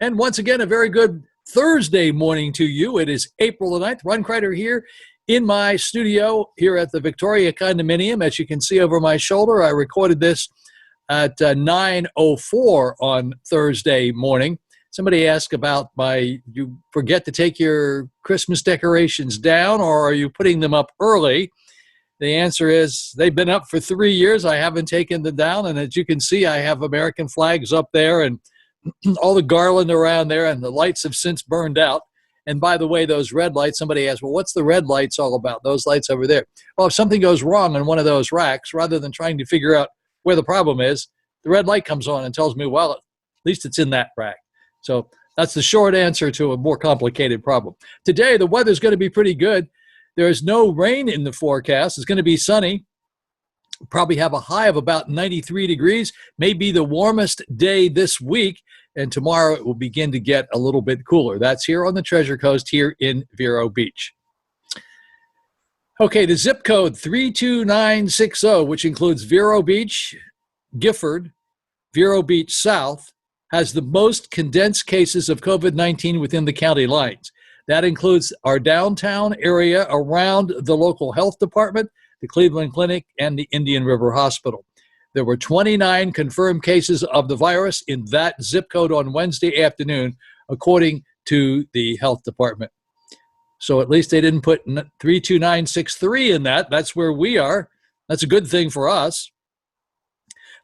And once again, a very good Thursday morning to you. It is April the 9th. Ron Crider here in my studio here at the Victoria Condominium. As you can see over my shoulder, I recorded this at 9:04 on Thursday morning. Somebody asked about you forget to take your Christmas decorations down, or are you putting them up early? The answer is they've been up for 3 years. I haven't taken them down. And as you can see, I have American flags up there and all the garland around there, and the lights have since burned out. And by the way, those red lights, somebody asked, well, what's the red lights all about? Those lights over there. Well, if something goes wrong in one of those racks, rather than trying to figure out where the problem is, the red light comes on and tells me, well, at least it's in that rack. So that's the short answer to a more complicated problem. Today, the weather's going to be pretty good. There is no rain in the forecast. It's going to be sunny. Probably have a high of about 93 degrees, may be the warmest day this week, and tomorrow it will begin to get a little bit cooler. That's here on the Treasure Coast here in Vero Beach. Okay, the zip code 32960, which includes Vero Beach, Gifford, Vero Beach South, has the most condensed cases of COVID-19 within the county lines. That includes our downtown area around the local health department, the Cleveland Clinic, and the Indian River Hospital. There were 29 confirmed cases of the virus in that zip code on Wednesday afternoon, according to the health department. So at least they didn't put 32963 in that. That's where we are. That's a good thing for us.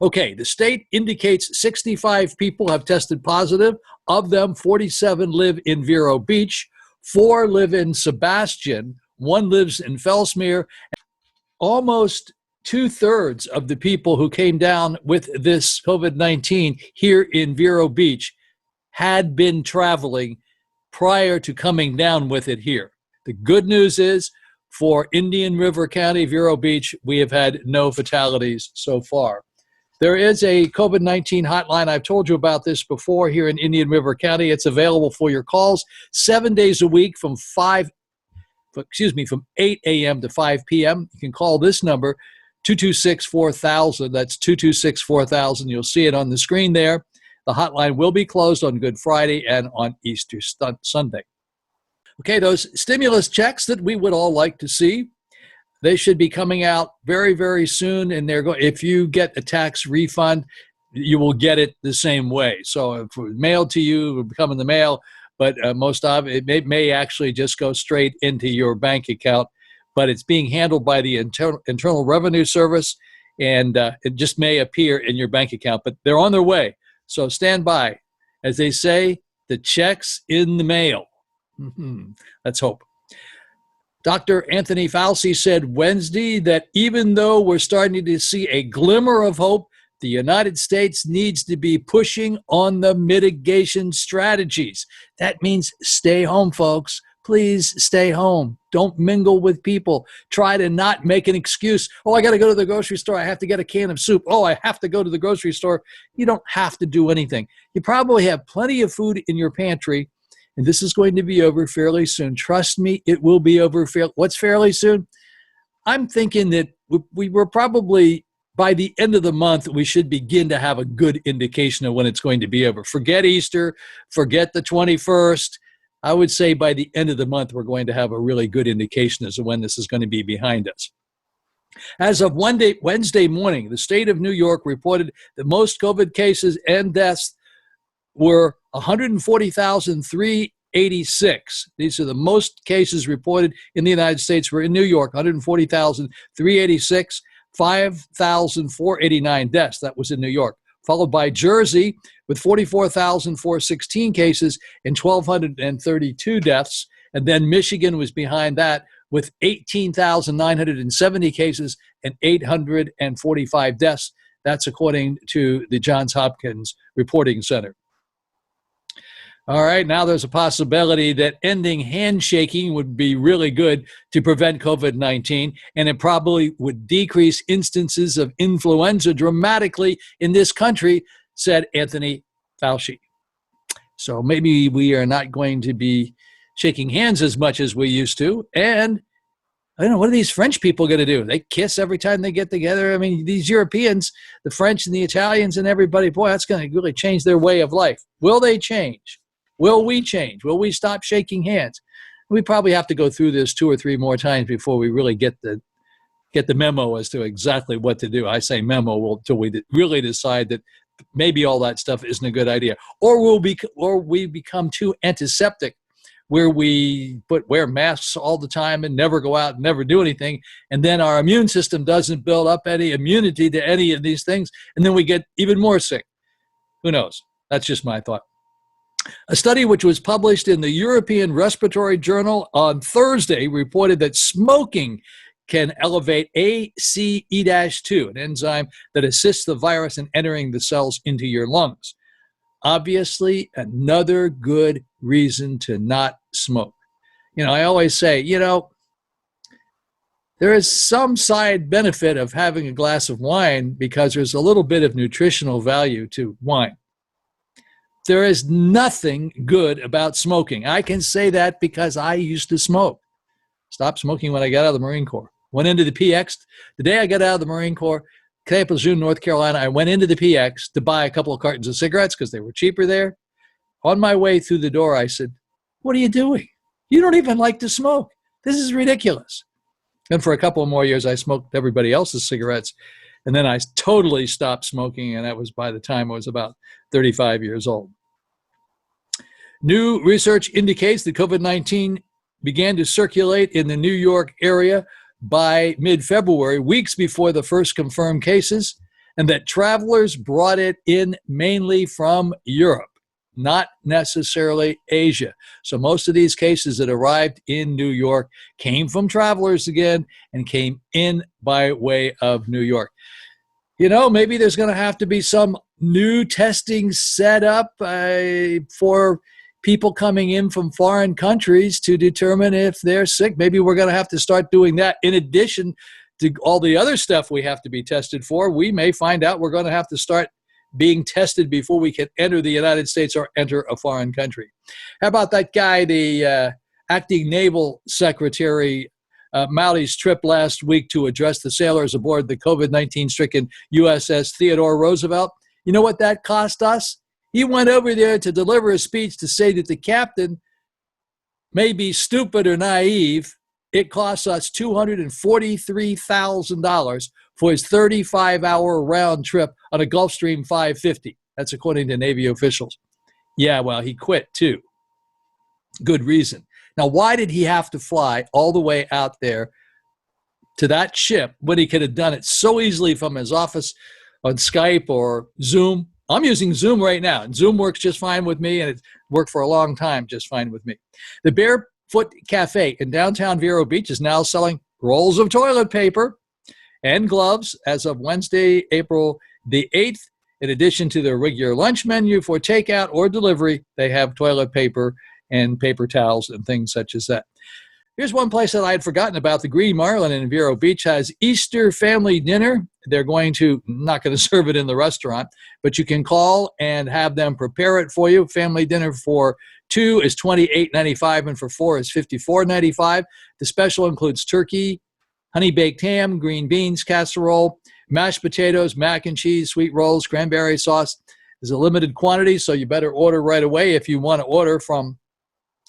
Okay, the state indicates 65 people have tested positive. Of them, 47 live in Vero Beach, 4 live in Sebastian, 1 lives in Fellsmere. Almost 2/3 of the people who came down with this COVID-19 here in Vero Beach had been traveling prior to coming down with it here. The good news is for Indian River County, Vero Beach, we have had no fatalities so far. There is a COVID-19 hotline. I've told you about this before here in Indian River County. It's available for your calls 7 days a week from 8 a.m. to 5 p.m. You can call this number, 226-4000. That's 226-4000. You'll see it on the screen there. The hotline will be closed on Good Friday and on Easter Sunday. Okay, those stimulus checks that we would all like to see, they should be coming out very, very soon. And if you get a tax refund, you will get it the same way. So if it was mailed to you, it will come in the mail. But most of it may actually just go straight into your bank account. But it's being handled by the Internal Revenue Service, and it just may appear in your bank account. But they're on their way. So stand by. As they say, the check's in the mail. Let's hope. Dr. Anthony Fauci said Wednesday that even though we're starting to see a glimmer of hope, the United States needs to be pushing on the mitigation strategies. That means stay home, folks. Please stay home. Don't mingle with people. Try to not make an excuse. Oh, I got to go to the grocery store. I have to get a can of soup. Oh, I have to go to the grocery store. You don't have to do anything. You probably have plenty of food in your pantry, and this is going to be over fairly soon. Trust me, it will be over. What's fairly soon? I'm thinking that we were probably, by the end of the month, we should begin to have a good indication of when it's going to be over. Forget Easter, forget the 21st. I would say by the end of the month, we're going to have a really good indication as to when this is going to be behind us. As of Wednesday morning, the state of New York reported that most COVID cases and deaths were 140,386. These are the most cases reported in the United States were in New York, 140,386, 5,489 deaths. That was in New York. Followed by Jersey with 44,416 cases and 1,232 deaths. And then Michigan was behind that with 18,970 cases and 845 deaths. That's according to the Johns Hopkins Reporting Center. All right, now there's a possibility that ending handshaking would be really good to prevent COVID-19, and it probably would decrease instances of influenza dramatically in this country, said Anthony Fauci. So maybe we are not going to be shaking hands as much as we used to. And I don't know, what are these French people going to do? They kiss every time they get together. I mean, these Europeans, the French and the Italians and everybody, boy, that's going to really change their way of life. Will they change? Will we change? Will we stop shaking hands? We probably have to go through this 2 or 3 more times before we really get the memo as to exactly what to do. I say memo until we really decide that maybe all that stuff isn't a good idea, or we become too antiseptic, where we wear masks all the time and never go out and never do anything, and then our immune system doesn't build up any immunity to any of these things, and then we get even more sick. Who knows? That's just my thought. A study which was published in the European Respiratory Journal on Thursday reported that smoking can elevate ACE-2, an enzyme that assists the virus in entering the cells into your lungs. Obviously, another good reason to not smoke. I always say, there is some side benefit of having a glass of wine because there's a little bit of nutritional value to wine. There is nothing good about smoking. I can say that because I used to smoke. Stopped smoking when I got out of the Marine Corps. Went into the PX. The day I got out of the Marine Corps, Camp Lejeune, North Carolina, I went into the PX to buy a couple of cartons of cigarettes because they were cheaper there. On my way through the door, I said, "What are you doing? You don't even like to smoke. This is ridiculous." And for a couple of more years, I smoked everybody else's cigarettes. And then I totally stopped smoking, and that was by the time I was about 35 years old. New research indicates that COVID-19 began to circulate in the New York area by mid-February, weeks before the first confirmed cases, and that travelers brought it in mainly from Europe, not necessarily Asia. So most of these cases that arrived in New York came from travelers again and came in by way of New York. Maybe there's going to have to be some new testing set up for people coming in from foreign countries to determine if they're sick. Maybe we're going to have to start doing that in addition to all the other stuff we have to be tested for. We may find out we're going to have to start being tested before we can enter the United States or enter a foreign country. How about that guy, the acting naval secretary, Malley's trip last week to address the sailors aboard the COVID-19 stricken USS Theodore Roosevelt? You know what that cost us? He went over there to deliver a speech to say that the captain may be stupid or naive. It costs us $243,000 for his 35-hour round trip on a Gulfstream 550. That's according to Navy officials. Yeah, well, he quit too. Good reason. Now, why did he have to fly all the way out there to that ship when he could have done it so easily from his office on Skype or Zoom? I'm using Zoom right now, and Zoom works just fine with me, and it's worked for a long time just fine with me. The Barefoot Cafe in downtown Vero Beach is now selling rolls of toilet paper and gloves as of Wednesday, April the 8th. In addition to their regular lunch menu for takeout or delivery, they have toilet paper and paper towels and things such as that. Here's one place that I had forgotten about. The Green Marlin in Vero Beach has Easter family dinner. They're not going to serve it in the restaurant, but you can call and have them prepare it for you. Family dinner for 2 is $28.95 and for 4 is $54.95. The special includes turkey, honey baked ham, green beans, casserole, mashed potatoes, mac and cheese, sweet rolls, cranberry sauce. There's a limited quantity, so you better order right away if you want to order from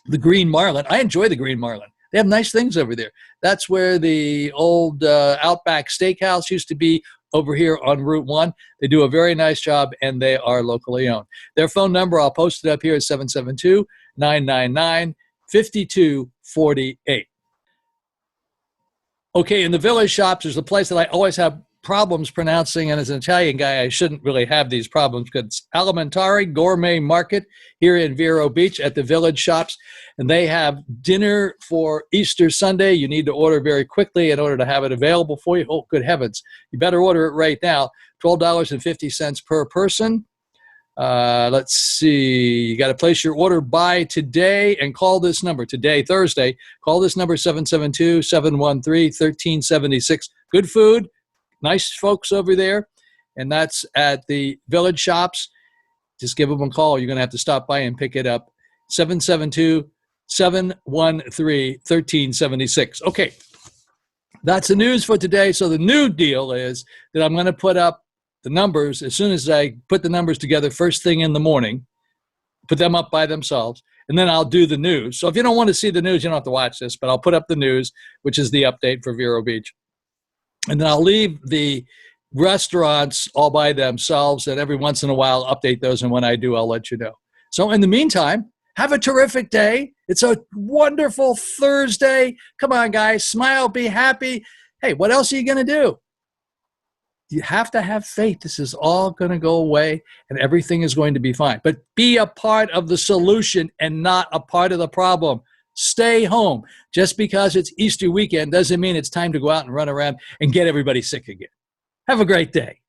the Green Marlin. I enjoy the Green Marlin. They have nice things over there. That's where the old Outback Steakhouse used to be over here on Route 1. They do a very nice job, and they are locally owned. Their phone number, I'll post it up here, is 772-999-5248. Okay, in the Village Shops, there's a place that I always have problems pronouncing, and as an Italian guy, I shouldn't really have these problems because it's Alimentari Gourmet Market here in Vero Beach at the Village Shops, and they have dinner for Easter Sunday. You need to order very quickly in order to have it available for you. Oh, good heavens. You better order it right now. $12.50 per person. Let's see. You got to place your order by today and call this number today, Thursday. Call this number, 772-713-1376. Good food. Nice folks over there, and that's at the Village Shops. Just give them a call. You're going to have to stop by and pick it up. 772-713-1376. Okay, that's the news for today. So the new deal is that I'm going to put up the numbers as soon as I put the numbers together first thing in the morning. put them up by themselves, and then I'll do the news. So if you don't want to see the news, you don't have to watch this, but I'll put up the news, which is the update for Vero Beach. And then I'll leave the restaurants all by themselves, and every once in a while update those, and when I do, I'll let you know. So in the meantime, have a terrific day. It's a wonderful Thursday. Come on, guys, smile, be happy. Hey, what else are you going to do? You have to have faith. This is all going to go away and everything is going to be fine. But be a part of the solution and not a part of the problem. Stay home. Just because it's Easter weekend doesn't mean it's time to go out and run around and get everybody sick again. Have a great day.